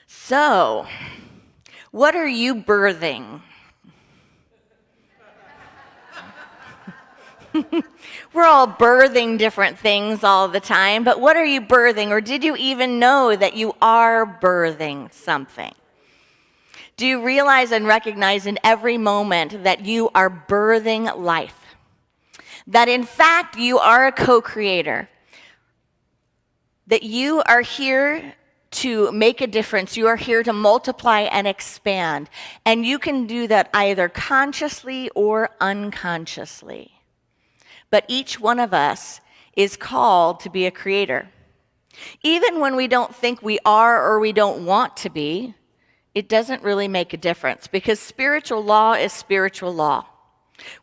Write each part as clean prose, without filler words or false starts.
So, what are you birthing? We're all birthing different things all the time, but what are you birthing? Or did you even know that you are birthing something? Do you realize and recognize in every moment that you are birthing life? That in fact you are a co-creator? That you are here to make a difference. You are here to multiply and expand. And you can do that either consciously or unconsciously. But each one of us is called to be a creator. Even when we don't think we are or we don't want to be, it doesn't really make a difference because spiritual law is spiritual law.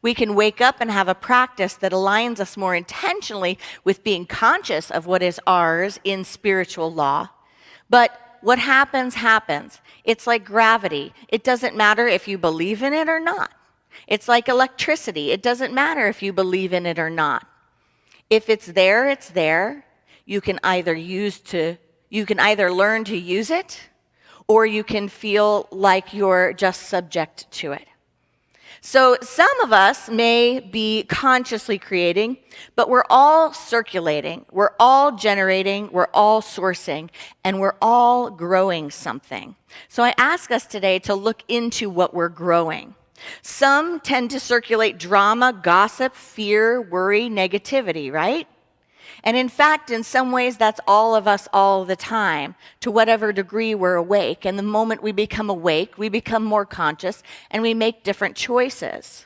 We can wake up and have a practice that aligns us more intentionally with being conscious of what is ours in spiritual law. But what happens, happens. It's like gravity. It doesn't matter if you believe in it or not. It's like electricity. It doesn't matter if you believe in it or not. If it's there, it's there. You can either learn to use it, or you can feel like you're just subject to it. So some of us may be consciously creating, but we're all circulating, we're all generating, we're all sourcing, and we're all growing something. So I ask us today to look into what we're growing. Some tend to circulate drama, gossip, fear, worry, negativity, right? And in fact, in some ways, that's all of us all the time, to whatever degree we're awake. And the moment we become awake, we become more conscious, and we make different choices.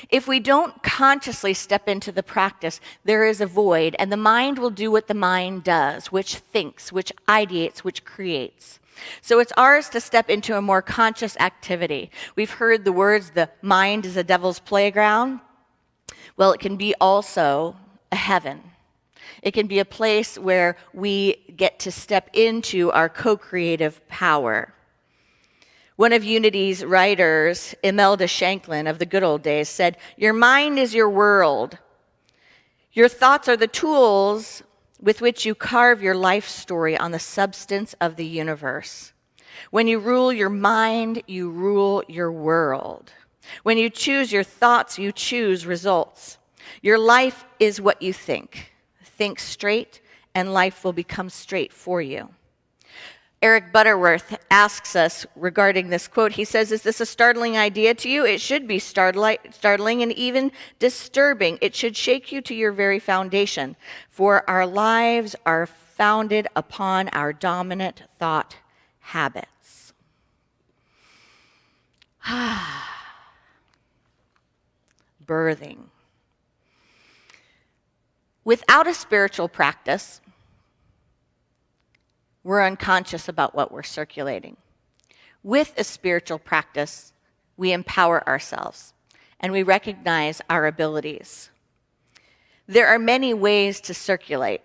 If we don't consciously step into the practice, there is a void, and the mind will do what the mind does, which thinks, which ideates, which creates. So it's ours to step into a more conscious activity. We've heard the words, the mind is a devil's playground. Well, it can be also a heaven. It can be a place where we get to step into our co-creative power. One of Unity's writers, Imelda Shanklin of the good old days, said, "Your mind is your world. Your thoughts are the tools with which you carve your life story on the substance of the universe. When you rule your mind, you rule your world. When you choose your thoughts, you choose results. Your life is what you think. Think straight, and life will become straight for you." Eric Butterworth asks us regarding this quote, he says, "Is this a startling idea to you? It should be startling and even disturbing. It should shake you to your very foundation, for our lives are founded upon our dominant thought habits." Birthing. Without a spiritual practice, we're unconscious about what we're circulating. With a spiritual practice, we empower ourselves and we recognize our abilities. There are many ways to circulate,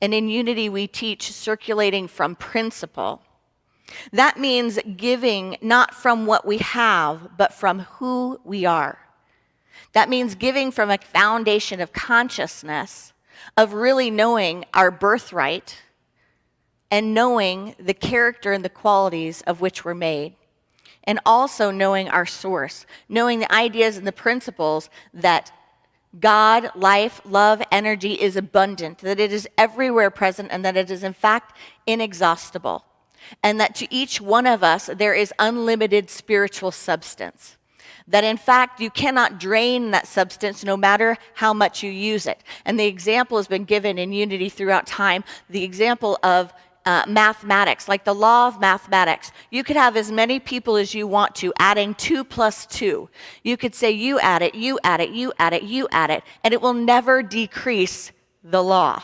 and in Unity we teach circulating from principle. That means giving not from what we have, but from who we are. That means giving from a foundation of consciousness, of really knowing our birthright and knowing the character and the qualities of which we're made. And also knowing our source, knowing the ideas and the principles that God, life, love, energy is abundant, that it is everywhere present, and that it is in fact inexhaustible. And that to each one of us, there is unlimited spiritual substance. That in fact, you cannot drain that substance no matter how much you use it. And the example has been given in Unity throughout time, the example of mathematics, like the law of mathematics. You could have as many people as you want to, adding 2 plus 2. You could say you add it, you add it, you add it, you add it, and it will never decrease the law.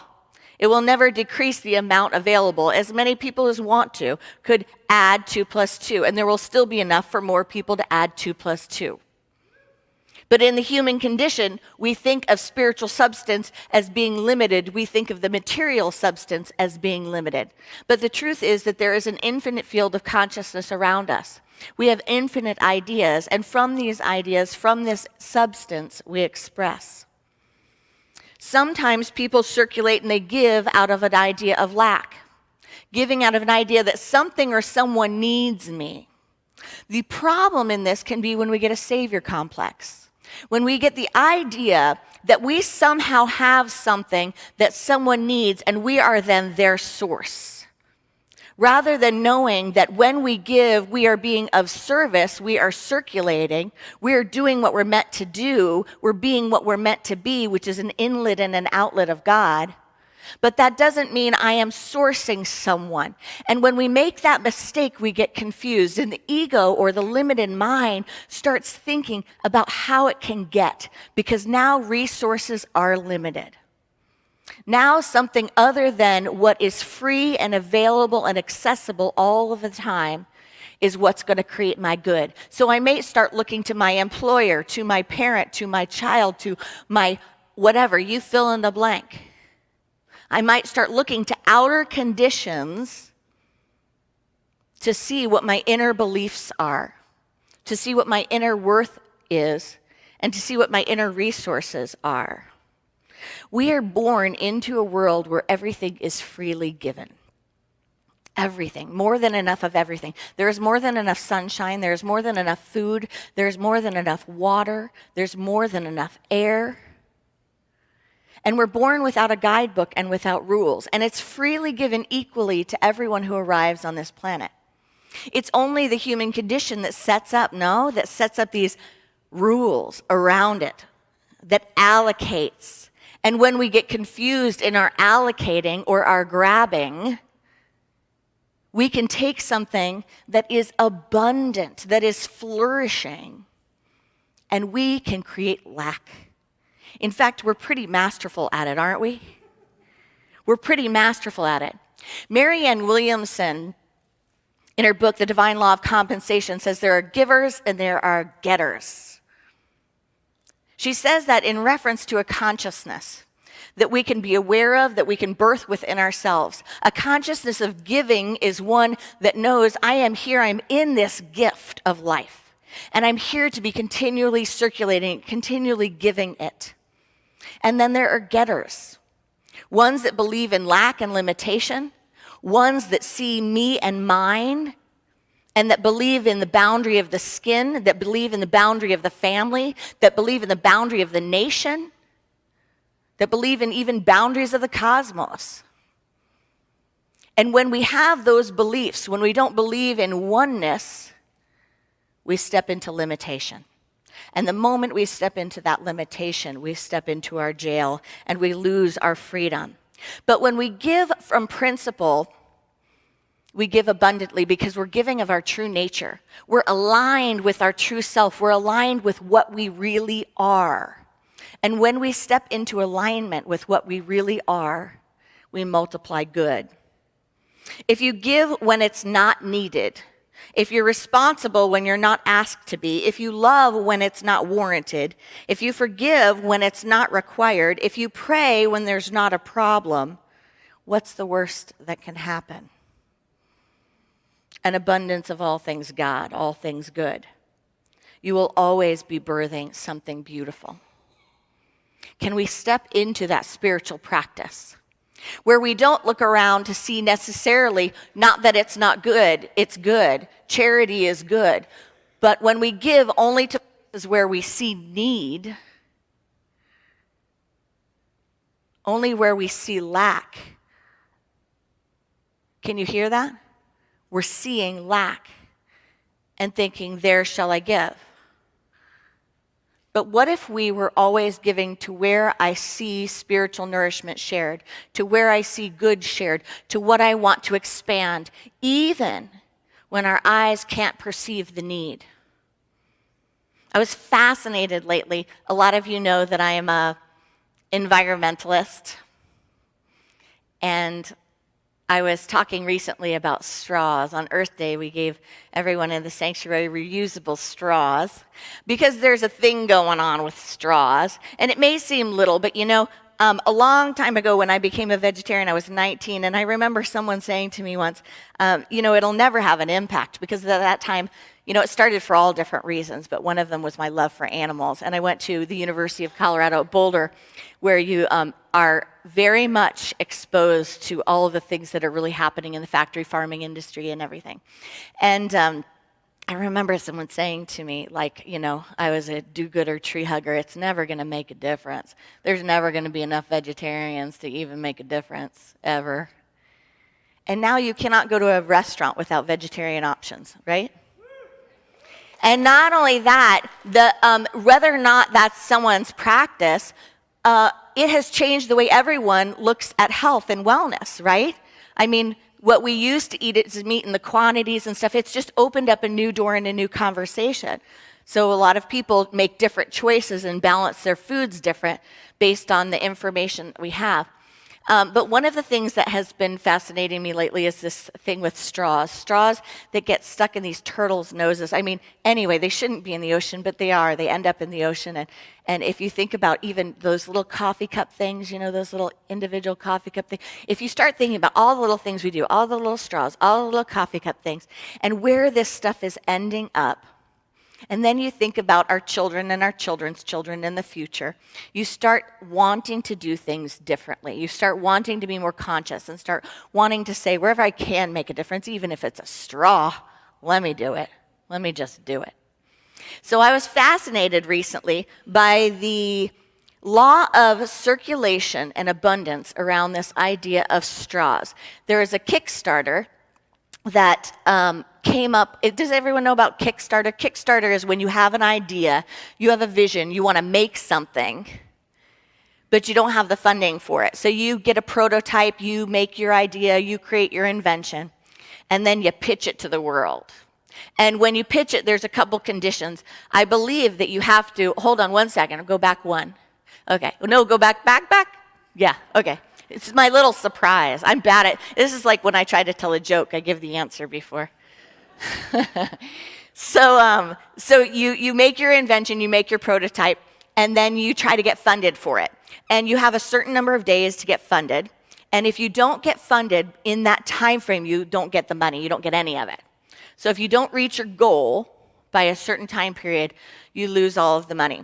It will never decrease the amount available. As many people as want to could add 2 plus 2, and there will still be enough for more people to add 2 plus 2. But in the human condition, we think of spiritual substance as being limited. We think of the material substance as being limited. But the truth is that there is an infinite field of consciousness around us. We have infinite ideas, and from these ideas, from this substance, we express. Sometimes people circulate and they give out of an idea of lack. giving out of an idea that something or someone needs me. The problem in this can be when we get a savior complex, when we get the idea that we somehow have something that someone needs and we are then their source. Rather than knowing that when we give, we are being of service, we are circulating, we are doing what we're meant to do, we're being what we're meant to be, which is an inlet and an outlet of God. But that doesn't mean I am sourcing someone. And when we make that mistake, we get confused. And the ego or the limited mind starts thinking about how it can get, because now resources are limited. Now something other than what is free and available and accessible all of the time is what's going to create my good. So I may start looking to my employer, to my parent, to my child, to my whatever, you fill in the blank. I might start looking to outer conditions to see what my inner beliefs are, to see what my inner worth is, and to see what my inner resources are. We are born into a world where everything is freely given. Everything, more than enough of everything. There is more than enough sunshine, there is more than enough food, there is more than enough water, there's more than enough air. And we're born without a guidebook and without rules. And it's freely given equally to everyone who arrives on this planet. It's only the human condition that sets up these rules around it, that allocates. And when we get confused in our allocating or our grabbing, we can take something that is abundant, that is flourishing, and we can create lack. In fact, we're pretty masterful at it, aren't we? We're pretty masterful at it. Marianne Williamson, in her book, The Divine Law of Compensation, says there are givers and there are getters. She says that in reference to a consciousness that we can be aware of, that we can birth within ourselves. A consciousness of giving is one that knows I am here, I'm in this gift of life, and I'm here to be continually circulating, continually giving it. And then there are getters, ones that believe in lack and limitation, ones that see me and mine, and that believe in the boundary of the skin, that believe in the boundary of the family, that believe in the boundary of the nation, that believe in even boundaries of the cosmos. And when we have those beliefs, when we don't believe in oneness, we step into limitation. And the moment we step into that limitation, we step into our jail and we lose our freedom. But when we give from principle, we give abundantly because we're giving of our true nature. We're aligned with our true self. We're aligned with what we really are. And when we step into alignment with what we really are, we multiply good. If you give when it's not needed, if you're responsible when you're not asked to be, if you love when it's not warranted, if you forgive when it's not required, if you pray when there's not a problem, what's the worst that can happen? An abundance of all things God, all things good. You will always be birthing something beautiful. Can we step into that spiritual practice where we don't look around to see necessarily, not that it's not good, it's good. Charity is good. But when we give only to places where we see need, only where we see lack. Can you hear that? We're seeing lack and thinking, there shall I give. But what if we were always giving to where I see spiritual nourishment shared, to where I see good shared, to what I want to expand, even when our eyes can't perceive the need? I was fascinated lately. A lot of you know that I am an environmentalist. And I was talking recently about straws. On Earth Day, we gave everyone in the sanctuary reusable straws because there's a thing going on with straws. And it may seem little, but A long time ago when I became a vegetarian, I was 19, and I remember someone saying to me once, it'll never have an impact, because at that time, it started for all different reasons, but one of them was my love for animals. And I went to the University of Colorado at Boulder, where you are very much exposed to all of the things that are really happening in the factory farming industry and everything. And I remember someone saying to me, I was a do-gooder tree hugger. It's never going to make a difference. There's never going to be enough vegetarians to even make a difference, ever. And now you cannot go to a restaurant without vegetarian options, right? And not only that, whether or not that's someone's practice, it has changed the way everyone looks at health and wellness, right? I mean, what we used to eat as meat and the quantities and stuff, it's just opened up a new door and a new conversation. So a lot of people make different choices and balance their foods different based on the information that we have. But one of the things that has been fascinating me lately is this thing with straws that get stuck in these turtles' noses. I mean, anyway, they shouldn't be in the ocean, but they are. They end up in the ocean. And if you think about even those little coffee cup things, those little individual coffee cup things, if you start thinking about all the little things we do, all the little straws, all the little coffee cup things, and where this stuff is ending up, and then you think about our children and our children's children in the future, you start wanting to do things differently. You start wanting to be more conscious and start wanting to say, wherever I can make a difference, even if it's a straw, let me do it. Let me just do it. So I was fascinated recently by the law of circulation and abundance around this idea of straws. There is a Kickstarter that came up. Does everyone know about Kickstarter? Kickstarter is when you have an idea, you have a vision, you want to make something, but you don't have the funding for it. So you get a prototype, you make your idea, you create your invention, and then you pitch it to the world. And when you pitch it, there's a couple conditions. I believe that you have to, hold on one second, go back one. Okay, no, go back. Yeah, okay. It's my little surprise. I'm bad at, this is like when I try to tell a joke, I give the answer before. So you make your invention, you make your prototype, and then you try to get funded for it. And you have a certain number of days to get funded. And if you don't get funded in that time frame, you don't get the money, you don't get any of it. So if you don't reach your goal by a certain time period, you lose all of the money.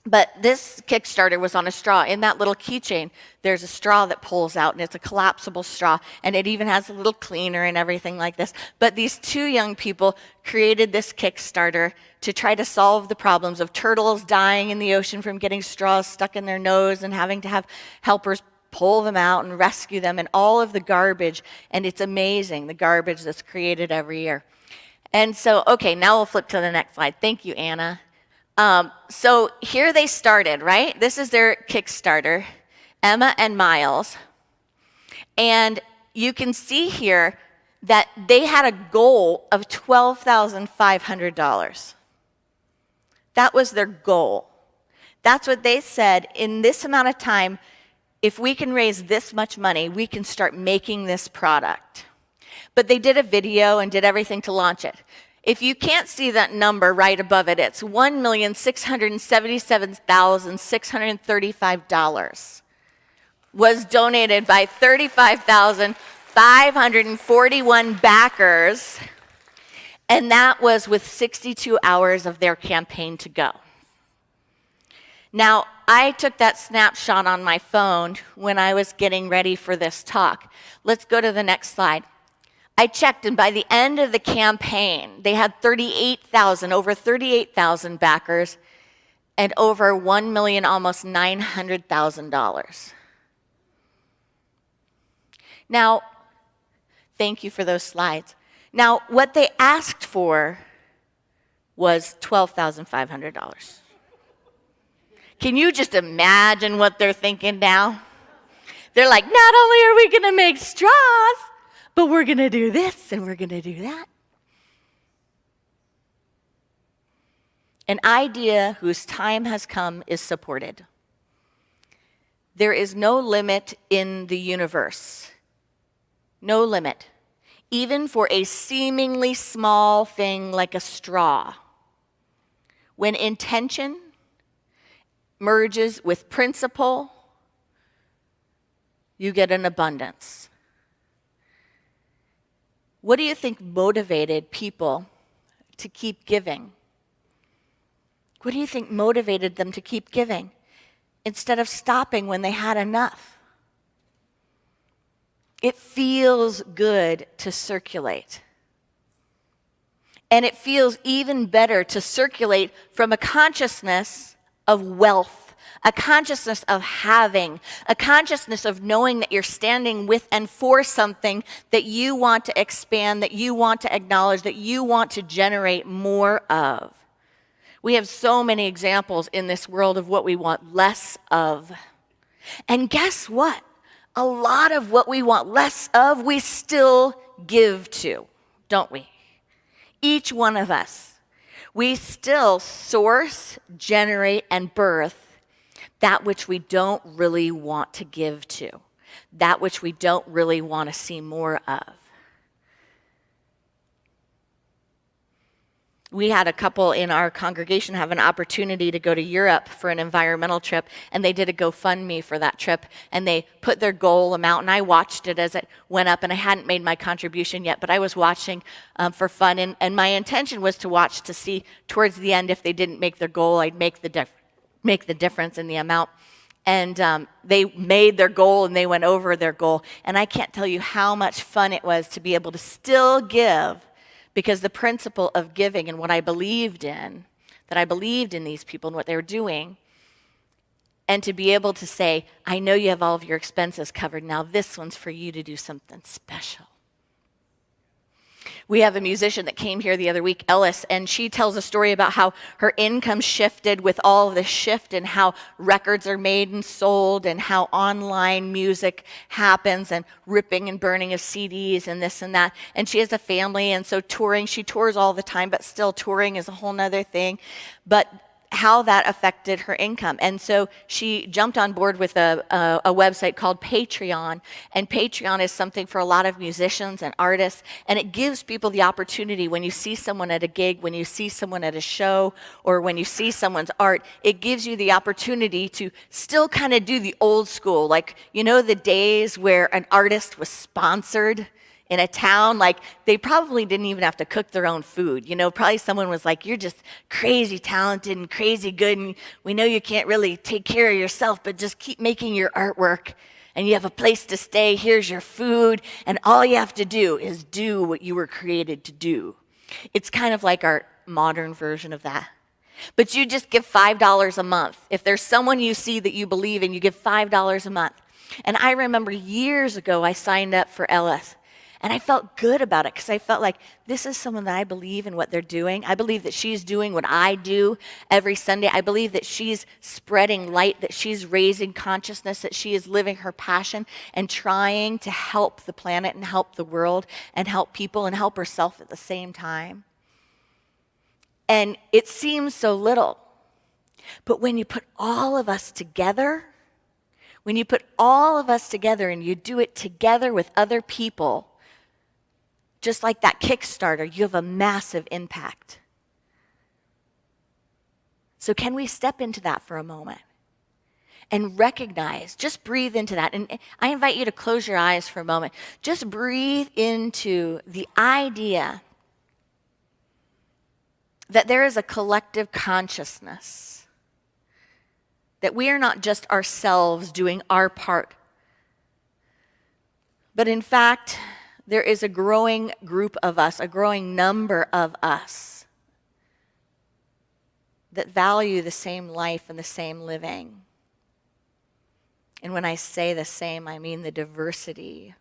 But this Kickstarter was on a straw. In that little keychain, there's a straw that pulls out, and it's a collapsible straw, and it even has a little cleaner and everything like this. But these two young people created this Kickstarter to try to solve the problems of turtles dying in the ocean from getting straws stuck in their nose and having to have helpers pull them out and rescue them, and all of the garbage. And it's amazing, the garbage that's created every year. And so, okay, now we'll flip to the next slide. Thank you, Anna. So here they started, right? This is their Kickstarter, Emma and Miles. And you can see here that they had a goal of $12,500. That was their goal. That's what they said. In this amount of time, if we can raise this much money, we can start making this product. But they did a video and did everything to launch it. If you can't see that number right above it, it's $1,677,635 was donated by 35,541 backers, and that was with 62 hours of their campaign to go. Now, I took that snapshot on my phone when I was getting ready for this talk. Let's go to the next slide. I checked, and by the end of the campaign, they had over 38,000 backers, and over $1 million, almost $900,000. Now, thank you for those slides. Now, what they asked for was $12,500. Can you just imagine what they're thinking now? They're like, not only are we going to make straws, but we're going to do this and we're going to do that. An idea whose time has come is supported. There is no limit in the universe. No limit. Even for a seemingly small thing like a straw. When intention merges with principle, you get an abundance. What do you think motivated people to keep giving? What do you think motivated them to keep giving instead of stopping when they had enough? It feels good to circulate. And it feels even better to circulate from a consciousness of wealth, a consciousness of having, a consciousness of knowing that you're standing with and for something that you want to expand, that you want to acknowledge, that you want to generate more of. We have so many examples in this world of what we want less of. And guess what? A lot of what we want less of, we still give to, don't we? Each one of us. We still source, generate, and birth that which we don't really want to give to, that which we don't really want to see more of. We had a couple in our congregation have an opportunity to go to Europe for an environmental trip, and they did a GoFundMe for that trip, and they put their goal amount, and I watched it as it went up, and I hadn't made my contribution yet, but I was watching for fun, and my intention was to watch to see towards the end if they didn't make their goal, I'd make the difference in the amount. And they made their goal, and they went over their goal, and I can't tell you how much fun it was to be able to still give, because the principle of giving and what I believed in, that I believed in these people and what they were doing, and to be able to say, I know you have all of your expenses covered. Now this one's for you to do something special. We have a musician that came here the other week, Ellis, and she tells a story about how her income shifted with all of the shift and how records are made and sold and how online music happens and ripping and burning of CDs and this and that. And she has a family, and so touring, she tours all the time, but still touring is a whole nother thing. But how that affected her income. And so she jumped on board with a website called Patreon. And Patreon is something for a lot of musicians and artists. And it gives people the opportunity when you see someone at a gig, when you see someone at a show, or when you see someone's art, it gives you the opportunity to still kind of do the old school. Like, you know, the days where an artist was sponsored in a town, like they probably didn't even have to cook their own food. You know, probably someone was like, you're just crazy talented and crazy good, and we know you can't really take care of yourself, but just keep making your artwork, and you have a place to stay, here's your food, and all you have to do is do what you were created to do. It's kind of like our modern version of that. But you just give $5 a month. If there's someone you see that you believe in, you give $5 a month. And I remember years ago, I signed up for Ellis. And I felt good about it because I felt like this is someone that I believe in what they're doing. I believe that she's doing what I do every Sunday. I believe that she's spreading light, that she's raising consciousness, that she is living her passion and trying to help the planet and help the world and help people and help herself at the same time. And it seems so little. But when you put all of us together, and you do it together with other people, just like that Kickstarter, you have a massive impact. So can we step into that for a moment and recognize, just breathe into that. And I invite you to close your eyes for a moment. Just breathe into the idea that there is a collective consciousness, that we are not just ourselves doing our part, but in fact, there is a growing group of us, a growing number of us that value the same life and the same living. And when I say the same, I mean the diversity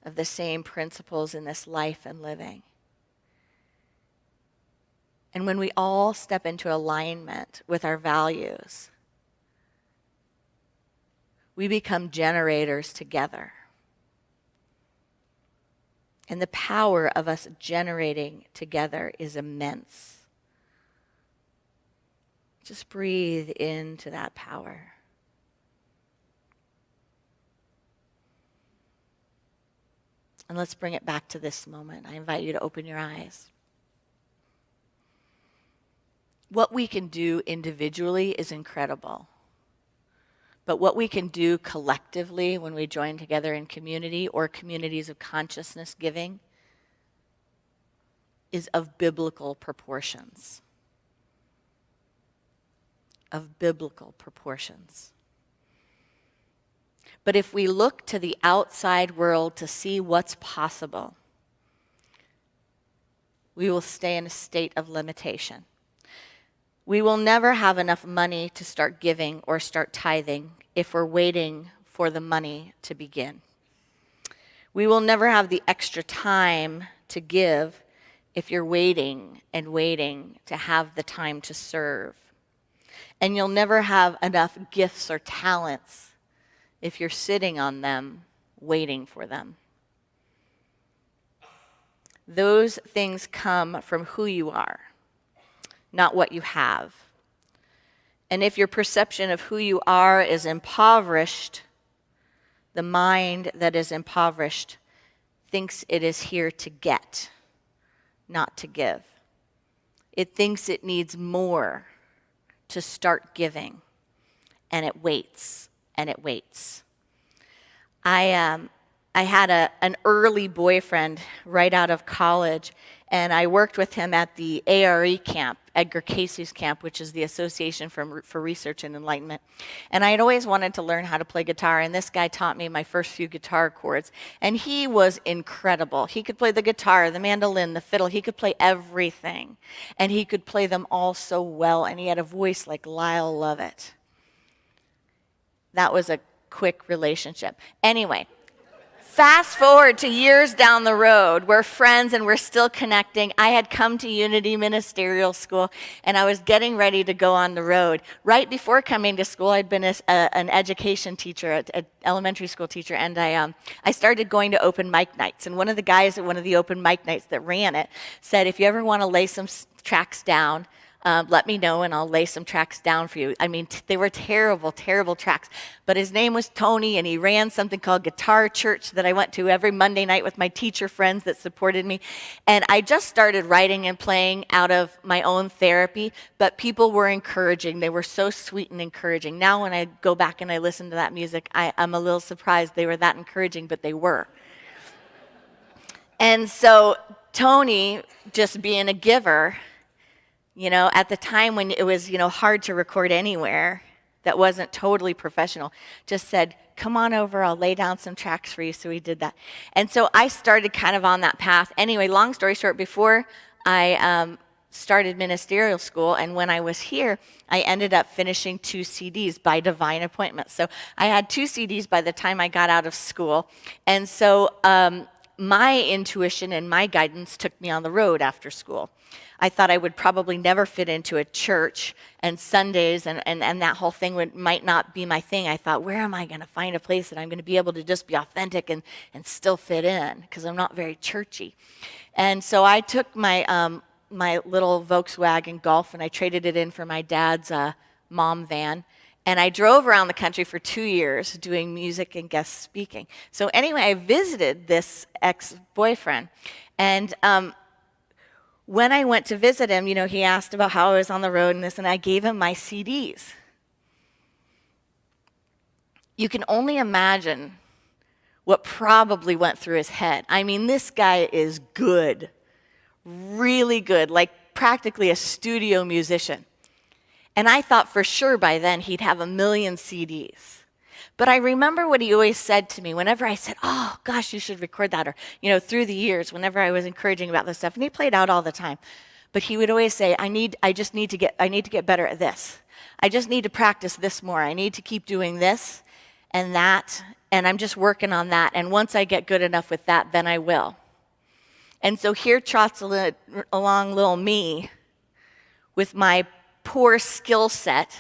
of the same principles in this life and living. And when we all step into alignment with our values, we become generators together. And the power of us generating together is immense. Just breathe into that power. And let's bring it back to this moment. I invite you to open your eyes. What we can do individually is incredible. But what we can do collectively when we join together in community or communities of consciousness giving is of biblical proportions. Of biblical proportions. But if we look to the outside world to see what's possible, we will stay in a state of limitation. We will never have enough money to start giving or start tithing if we're waiting for the money to begin. We will never have the extra time to give if you're waiting and waiting to have the time to serve. And you'll never have enough gifts or talents if you're sitting on them, waiting for them. Those things come from who you are, not what you have. And if your perception of who you are is impoverished, the mind that is impoverished thinks it is here to get, not to give. It thinks it needs more to start giving, and it waits, and it waits. I had an early boyfriend right out of college, and I worked with him at the ARE camp, Edgar Cayce's camp, which is the Association for Research and Enlightenment. And I had always wanted to learn how to play guitar, and this guy taught me my first few guitar chords. And he was incredible. He could play the guitar, the mandolin, the fiddle. He could play everything. And he could play them all so well, and he had a voice like Lyle Lovett. That was a quick relationship. Anyway. Fast forward to years down the road, we're friends and we're still connecting. I had come to Unity Ministerial School and I was getting ready to go on the road. Right before coming to school, I'd been an education teacher, an elementary school teacher, and I started going to open mic nights. And one of the guys at one of the open mic nights that ran it said, if you ever want to lay some tracks down, let me know and I'll lay some tracks down for you. I mean, they were terrible, terrible tracks. But his name was Tony, and he ran something called Guitar Church that I went to every Monday night with my teacher friends that supported me. And I just started writing and playing out of my own therapy, but people were encouraging. They were so sweet and encouraging. Now when I go back and I listen to that music, I'm a little surprised they were that encouraging, but they were. And so Tony, just being a giver, you know, at the time when it was, hard to record anywhere that wasn't totally professional, just said, come on over, I'll lay down some tracks for you. So we did that. And so I started kind of on that path. Anyway, long story short, before I started ministerial school, and when I was here, I ended up finishing 2 CDs by divine appointment. So I had 2 CDs by the time I got out of school. And so my intuition and my guidance took me on the road after school. I thought I would probably never fit into a church, and Sundays and that whole thing might not be my thing. I thought, where am I going to find a place that I'm going to be able to just be authentic and still fit in, because I'm not very churchy. And so I took my my little Volkswagen Golf and I traded it in for my dad's mom van. And I drove around the country for 2 years doing music and guest speaking. So anyway, I visited this ex-boyfriend. And when I went to visit him, he asked about how I was on the road and this, and I gave him my CDs. You can only imagine what probably went through his head. I mean, this guy is good, really good, like practically a studio musician. And I thought for sure by then he'd have 1 million CDs. But I remember what he always said to me whenever I said, oh, gosh, you should record that. Or, through the years, whenever I was encouraging about this stuff. And he played out all the time. But he would always say, I need to get better at this. I just need to practice this more. I need to keep doing this and that. And I'm just working on that. And once I get good enough with that, then I will. And so here trots along little me with my poor skill set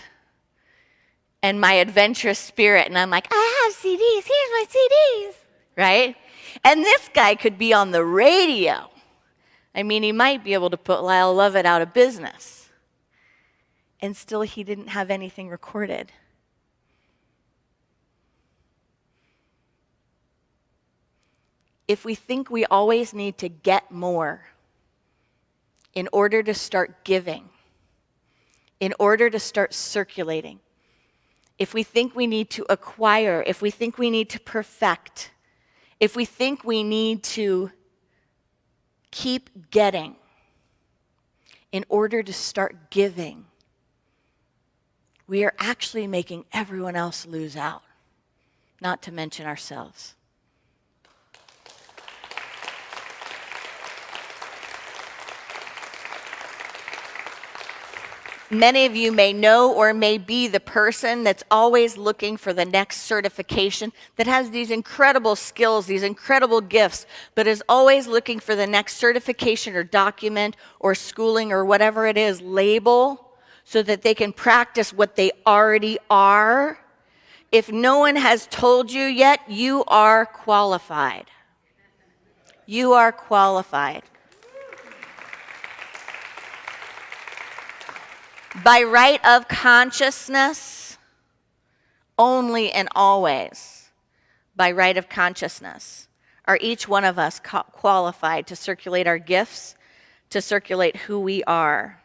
and my adventurous spirit, and I'm like, I have CDs, here's my CDs, right? And this guy could be on the radio. I mean, he might be able to put Lyle Lovett out of business. And still he didn't have anything recorded. If we think we always need to get more in order to start giving, in order to start circulating, if we think we need to acquire, if we think we need to perfect, if we think we need to keep getting in order to start giving, we are actually making everyone else lose out, not to mention ourselves. Many of you may know or may be the person that's always looking for the next certification, that has these incredible skills, these incredible gifts, but is always looking for the next certification or document or schooling or whatever it is, label, so that they can practice what they already are. If no one has told you yet, you are qualified. You are qualified. By right of consciousness, only and always, by right of consciousness, are each one of us qualified to circulate our gifts, to circulate who we are.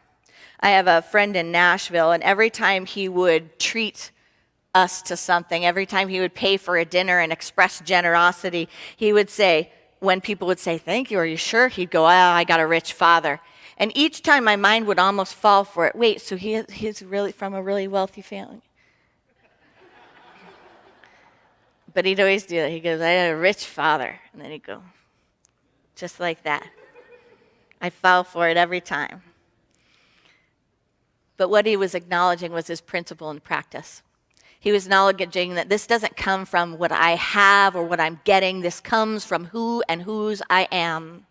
I have a friend in Nashville, and every time he would treat us to something, every time he would pay for a dinner and express generosity, he would say, when people would say, "Thank you, are you sure?" He'd go, "I got a rich father." And each time my mind would almost fall for it. Wait, so he's really from a really wealthy family? But he'd always do that. He goes, "I had a rich father." And then he'd go, just like that. I fell for it every time. But what he was acknowledging was his principle and practice. He was acknowledging that this doesn't come from what I have or what I'm getting. This comes from who and whose I am.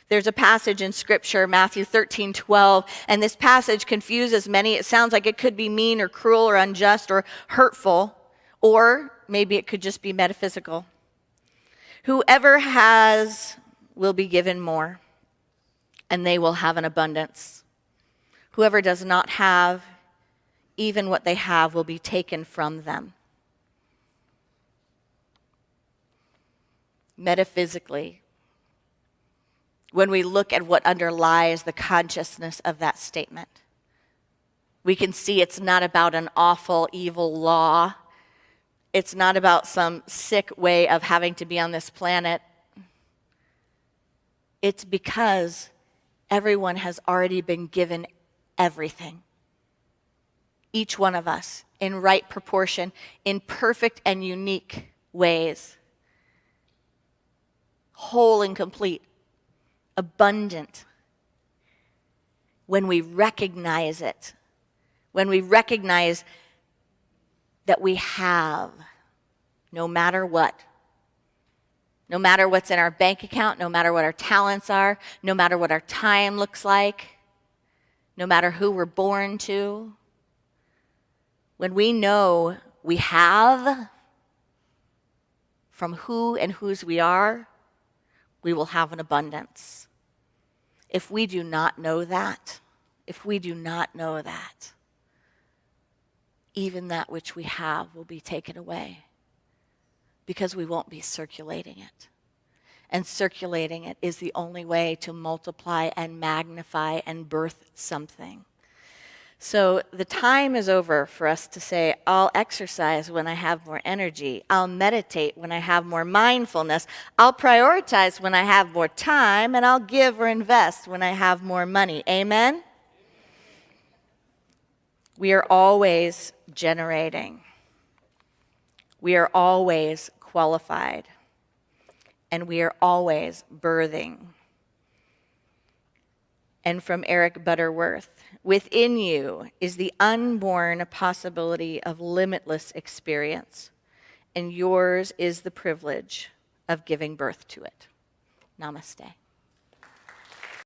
There's a passage in Scripture, Matthew 13:12, and this passage confuses many. It sounds like it could be mean or cruel or unjust or hurtful, or maybe it could just be metaphysical. Whoever has will be given more, and they will have an abundance. Whoever does not have, even what they have will be taken from them. Metaphysically, when we look at what underlies the consciousness of that statement, we can see it's not about an awful, evil law. It's not about some sick way of having to be on this planet. It's because everyone has already been given everything. Each one of us, in right proportion, in perfect and unique ways. Whole and complete. Abundant. When we recognize it, when we recognize that we have, no matter what, no matter what's in our bank account, no matter what our talents are, no matter what our time looks like, no matter who we're born to, when we know we have from who and whose we are, we will have an abundance. If we do not know that, even that which we have will be taken away because we won't be circulating it. And circulating it is the only way to multiply and magnify and birth something. So the time is over for us to say, I'll exercise when I have more energy. I'll meditate when I have more mindfulness. I'll prioritize when I have more time. And I'll give or invest when I have more money. Amen? We are always generating. We are always qualified. And we are always birthing. And from Eric Butterworth, within you is the unborn possibility of limitless experience, and yours is the privilege of giving birth to it. Namaste.